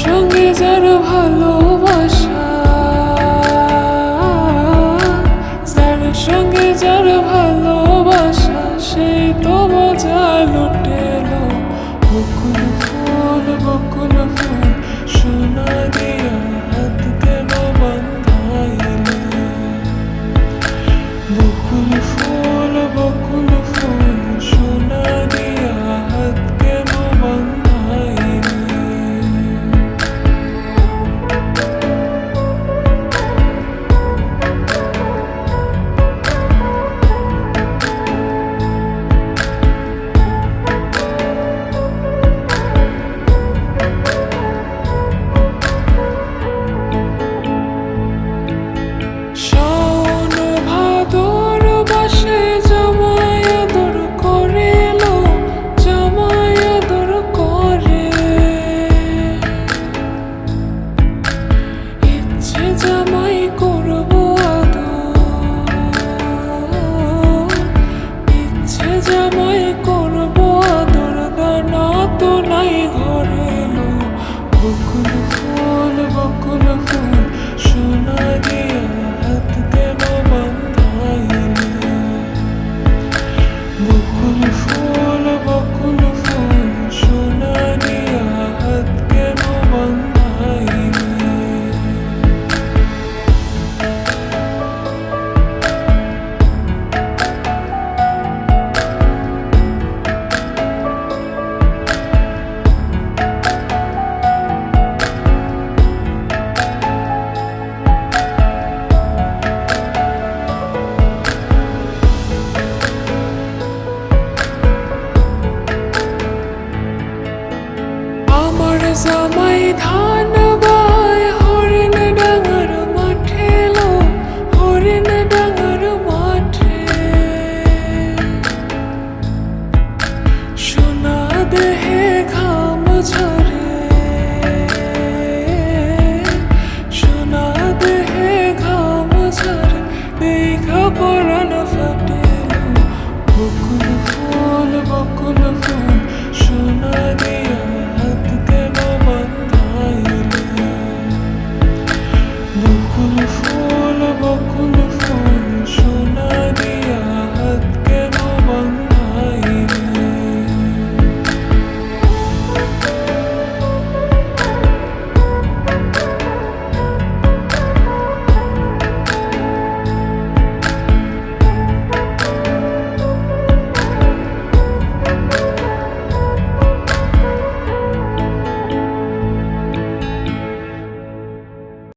সঙ্গে যার ভালোবাসা, যার সঙ্গে যার ভালোবাসা, সেই তো মজা লুটেলো। বকুল ফুল সোনা দিয়া হাত কেন বান্ধাইলে? বকুল ফুল সোনা দিয়া হাত কেন বান্ধাইলে? জামাই করবো আদর, ইচ্ছে জামাই করবো আদর, দানা তো নাই ঘরে লো। বকুল ফুল সোনা দিয়া হাত কেন বান্ধাইলে? বকুল ফুল সোনা দিয়া হাত কেন বান্ধাইলে? জামাই ধা